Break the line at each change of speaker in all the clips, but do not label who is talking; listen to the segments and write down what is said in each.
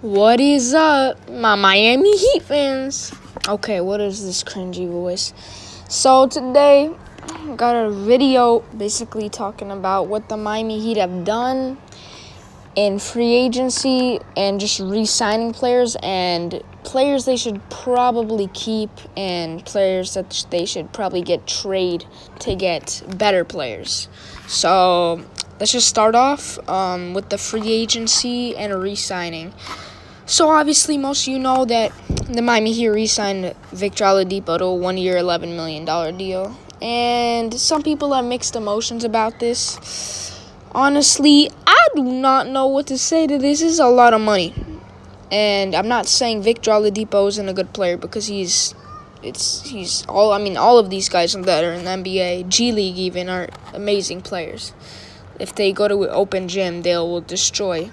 What is up, my Miami Heat fans? Okay, what is this cringy voice? So today, I got a video basically talking about what the Miami Heat have done in free agency and just re-signing players and players they should probably keep and players that they should probably get trade to get better players. So let's just start off with the free agency and re-signing. So obviously, most of you know that the Miami Heat re-signed Victor Oladipo to a 1-year, $11 million deal. And some people have mixed emotions about this. Honestly, I do not know what to say to this. This is a lot of money. And I'm not saying Victor Oladipo isn't a good player because all of these guys that are in the NBA, G League even, are amazing players. If they go to an open gym, they will destroy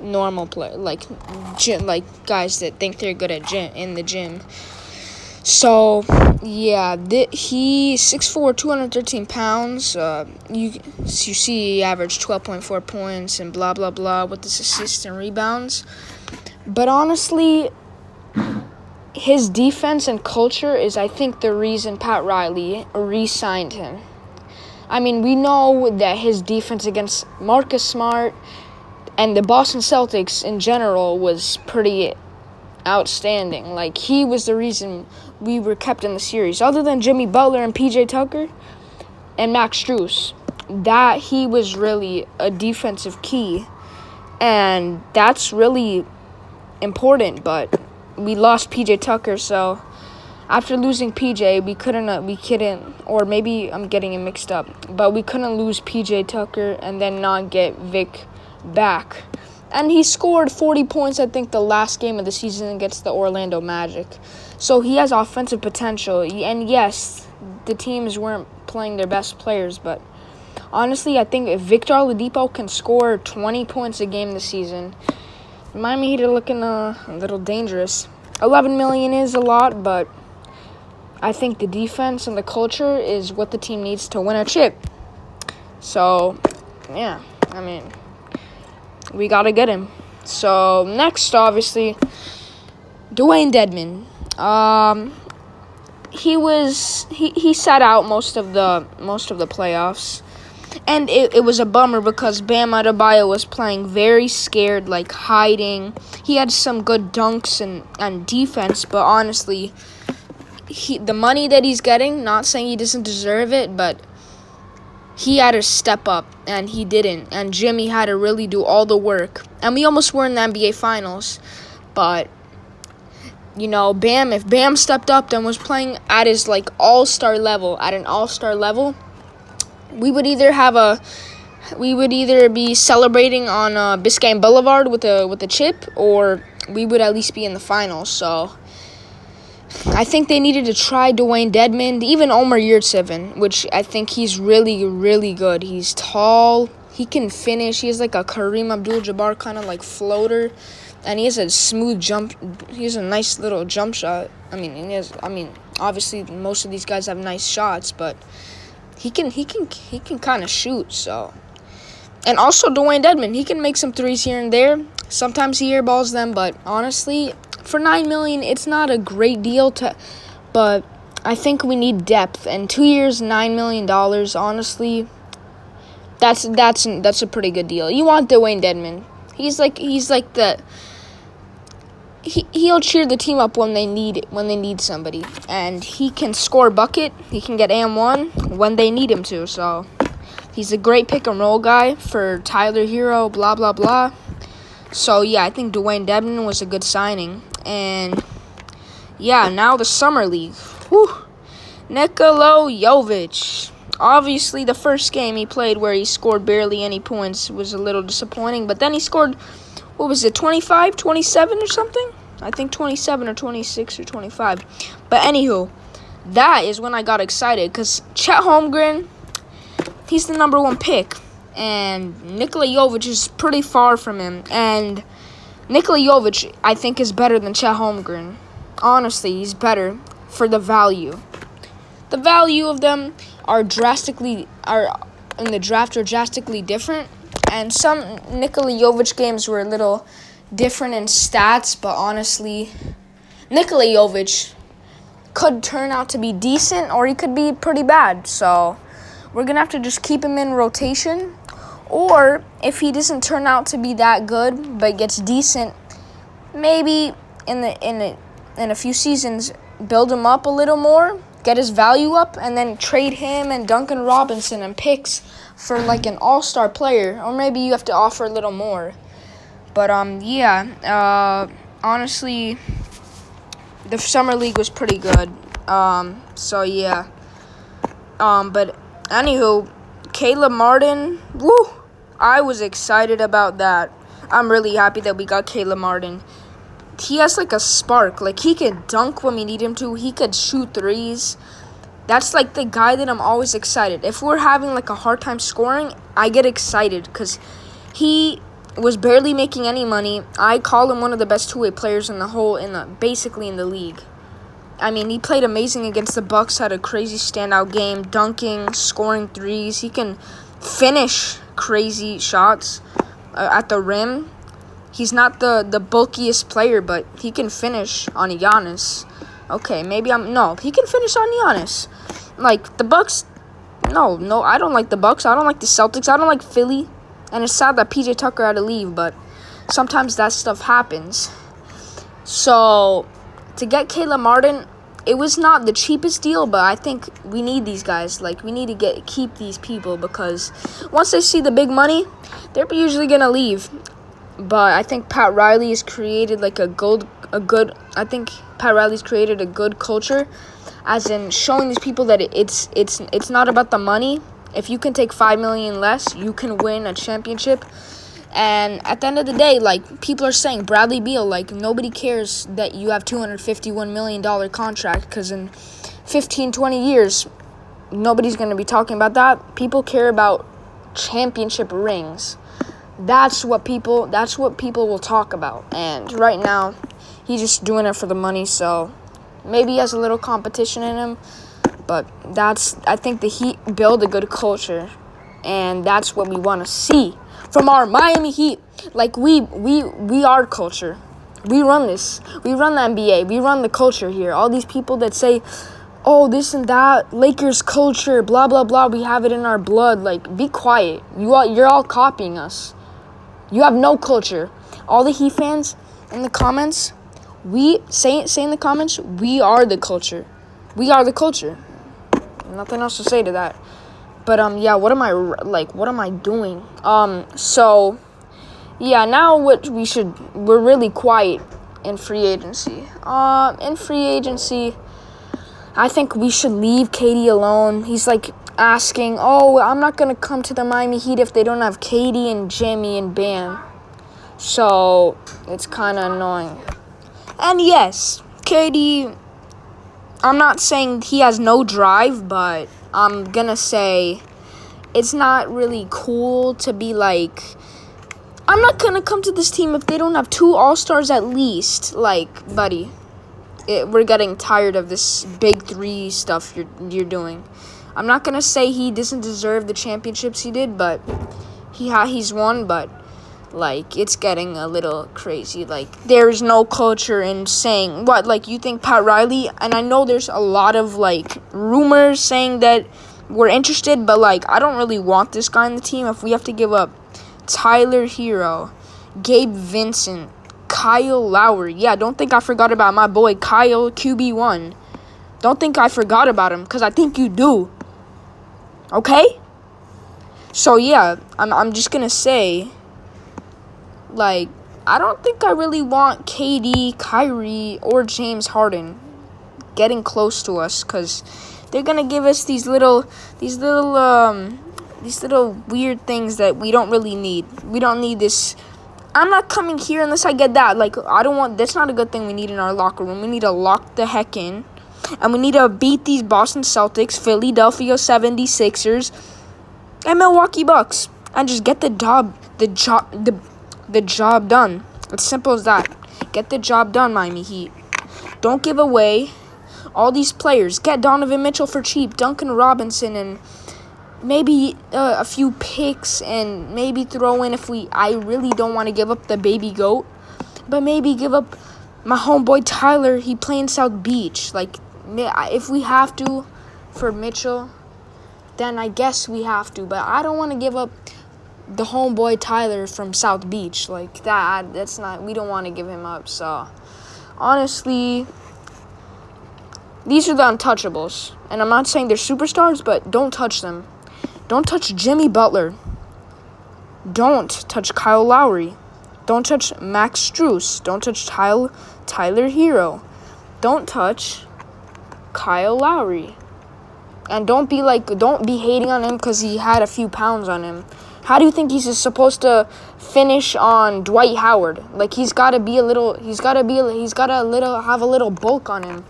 normal play like guys that think they're good at in the gym. So yeah, he's 6'4", 213 pounds. You see he averaged 12.4 points and blah blah blah with his assists and rebounds. But honestly, his defense and culture is, I think, the reason Pat Riley re-signed him. I mean, we know that his defense against Marcus Smart and the Boston Celtics in general was pretty outstanding. Like, he was the reason we were kept in the series. Other than Jimmy Butler and PJ Tucker and Max Strus, that he was really a defensive key. And that's really important, but we lost PJ Tucker, so after losing PJ, we couldn't, or maybe I'm getting it mixed up, but we couldn't lose PJ Tucker and then not get Vic back. And he scored 40 points, I think, the last game of the season against the Orlando Magic. So he has offensive potential. And yes, the teams weren't playing their best players, but honestly, I think if Victor Oladipo can score 20 points a game this season, Miami Heat are looking a little dangerous. $11 million is a lot, but I think the defense and the culture is what the team needs to win a chip. So, yeah, I mean, we got to get him. So, next, obviously, Dwayne Dedmon. He sat out most of the playoffs. And it was a bummer because Bam Adebayo was playing very scared, like hiding. He had some good dunks and defense, but honestly, the money that he's getting, not saying he doesn't deserve it, but he had to step up, and he didn't. And Jimmy had to really do all the work. And we almost were in the NBA Finals, but if Bam stepped up and was playing at his at an all-star level, we would either be celebrating on Biscayne Boulevard with a chip, or we would at least be in the finals. So I think they needed to try Dwayne Dedmon, even Omer Yurtseven, which I think he's really, really good. He's tall, he can finish. He has like a Kareem Abdul-Jabbar kind of like floater, and he has a smooth jump. He has a nice little jump shot. Obviously most of these guys have nice shots, but he can kind of shoot. So, and also Dwayne Dedmon, he can make some threes here and there. Sometimes he airballs them, but honestly, for $9 million, it's not a great deal but I think we need depth. And 2 years, $9 million, honestly, that's a pretty good deal. You want Dwayne Dedmon. He'll cheer the team up when they need somebody, and he can score a bucket. He can get and-1 when they need him to. So he's a great pick and roll guy for Tyler Hero. Blah blah blah. So yeah, I think Dwayne Dedmon was a good signing. And yeah, now the summer league. Nikola Jovic. Obviously, the first game he played where he scored barely any points was a little disappointing, but then he scored, 25, 27 or something? I think 27 or 26 or 25. But anywho, that is when I got excited because Chet Holmgren, he's the number 1 pick, and Nikola Jovic is pretty far from him. And Nikola Jovic, I think, is better than Chet Holmgren. Honestly, he's better for the value. The value of them in the draft are drastically different. And some Nikola Jovic games were a little different in stats, but honestly, Nikola Jovic could turn out to be decent or he could be pretty bad. So we're going to have to just keep him in rotation. Or if he doesn't turn out to be that good but gets decent, maybe in a few seasons build him up a little more, get his value up, and then trade him and Duncan Robinson and picks for like an all-star player. Or maybe you have to offer a little more. But honestly, the summer league was pretty good. So yeah. But anywho, Caleb Martin, woo! I was excited about that. I'm really happy that we got Caleb Martin. He has like a spark. Like he could dunk when we need him to. He could shoot threes. That's like the guy that I'm always excited. If we're having like a hard time scoring, I get excited because he was barely making any money. I call him one of the best two-way players basically in the league. I mean, he played amazing against the Bucks, had a crazy standout game, dunking, scoring threes. He can finish crazy shots at the rim. He's not the bulkiest player, but he can finish on Giannis. Okay, he can finish on Giannis. Like, the Bucks, no, I don't like the Bucks. I don't like the Celtics. I don't like Philly. And it's sad that PJ Tucker had to leave, but sometimes that stuff happens. So, to get Caleb Martin, it was not the cheapest deal, but I think we need these guys. Like, we need to keep these people because once they see the big money, they're usually going to leave. But I think Pat Riley has created like a good culture, as in showing these people that it's not about the money. If you can take $5 million less, you can win a championship. And at the end of the day, like, people are saying, Bradley Beal, like, nobody cares that you have $251 million contract because in 15, 20 years, nobody's going to be talking about that. People care about championship rings. That's what people will talk about. And right now, he's just doing it for the money, so maybe he has a little competition in him. But I think the Heat build a good culture, and that's what we want to see from our Miami Heat. Like, we are culture. We run this. We run the NBA. We run the culture here. All these people that say, oh, this and that, Lakers culture, blah, blah, blah, we have it in our blood. Like, be quiet. You're all copying us. You have no culture. All the Heat fans in the comments, say in the comments, we are the culture. We are the culture. Nothing else to say to that. But what am I doing? So yeah, now we're really quiet in free agency. In free agency, I think we should leave KD alone. He's like asking, oh, I'm not gonna come to the Miami Heat if they don't have KD and Jimmy and Bam. So it's kind of annoying. And yes, KD, I'm not saying he has no drive, but I'm gonna say it's not really cool to be like, I'm not gonna come to this team if they don't have 2 All-Stars at least. Like, buddy, we're getting tired of this big 3 stuff you're doing. I'm not gonna say he doesn't deserve the championships he did, but he's won, but like, it's getting a little crazy. Like, there's no culture in saying, what, like, you think Pat Riley, and I know there's a lot of, like, rumors saying that we're interested, but, like, I don't really want this guy on the team. If we have to give up Tyler Hero, Gabe Vincent, Kyle Lowry. Yeah, don't think I forgot about my boy Kyle, QB1. Don't think I forgot about him, because I think you do. Okay? So, yeah, I'm just going to say, like, I don't think I really want KD, Kyrie, or James Harden getting close to us, because they're going to give us these little weird things that we don't really need. We don't need this. I'm not coming here unless I get that. Like, that's not a good thing we need in our locker room. We need to lock the heck in. And we need to beat these Boston Celtics, Philadelphia 76ers, and Milwaukee Bucks. And just get the job done. It's simple as that. Get the job done, Miami Heat. Don't give away all these players. Get Donovan Mitchell for cheap, Duncan Robinson, and maybe a few picks, and maybe throw in I really don't want to give up the baby GOAT. but maybe give up my homeboy Tyler. He playing South Beach. Like, if we have to for Mitchell, then I guess we have to. But I don't want to give up the homeboy Tyler from South Beach. Like, that's not, we don't want to give him up. So, honestly, these are the untouchables. And I'm not saying they're superstars, but don't touch them. Don't touch Jimmy Butler. Don't touch Kyle Lowry. Don't touch Max Strus. Don't touch Tyler Hero. Don't touch Kyle Lowry. And don't be hating on him because he had a few pounds on him. How do you think he's supposed to finish on Dwight Howard? Like, he's got to have a little bulk on him.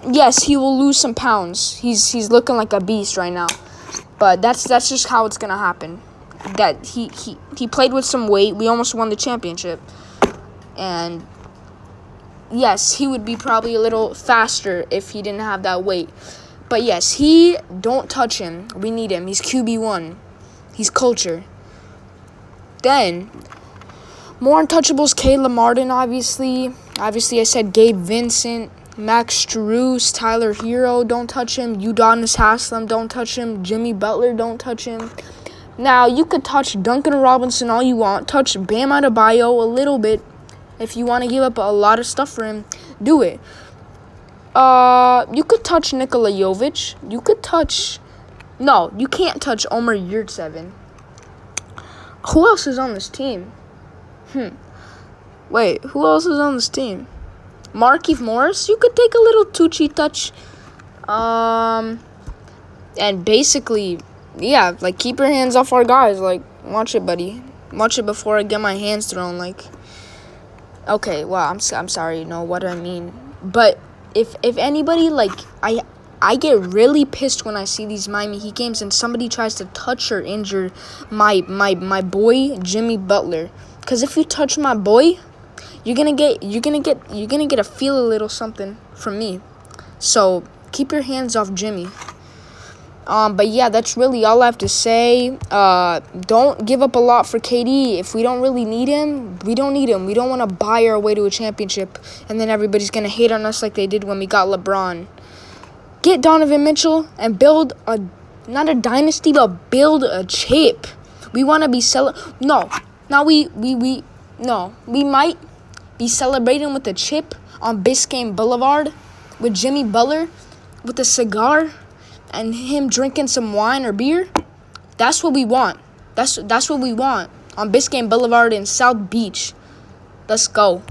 Yes, he will lose some pounds. He's looking like a beast right now. But that's just how it's gonna happen. That he played with some weight. We almost won the championship. And yes, he would be probably a little faster if he didn't have that weight. But yes, don't touch him. We need him. He's QB1. He's culture. Then, more untouchables, Caleb Martin, obviously. Obviously, I said Gabe Vincent, Max Strus, Tyler Hero, don't touch him. Udonis Haslem, don't touch him. Jimmy Butler, don't touch him. Now, you could touch Duncan Robinson all you want. Touch Bam Adebayo a little bit. If you want to give up a lot of stuff for him, do it. You could touch Nikola Jovic. You could touch... No, you can't touch Omer Yurtseven. Who else is on this team? Wait, who else is on this team? Markieff Morris? You could take a little Tucci touch. And basically, yeah, like, keep your hands off our guys. Like, watch it, buddy. Watch it before I get my hands thrown. Like, okay, well, I'm sorry, you know what I mean. But if anybody, like, I get really pissed when I see these Miami Heat games and somebody tries to touch or injure my boy Jimmy Butler. Because if you touch my boy, you're gonna get a feel a little something from me. So keep your hands off Jimmy. But yeah, that's really all I have to say. Don't give up a lot for KD. If we don't really need him, we don't need him. We don't want to buy our way to a championship, and then everybody's gonna hate on us like they did when we got LeBron. Get Donovan Mitchell and build not a dynasty, but build a chip. We want to be we might be celebrating with a chip on Biscayne Boulevard with Jimmy Butler with a cigar and him drinking some wine or beer. That's what we want. That's what we want on Biscayne Boulevard in South Beach. Let's go.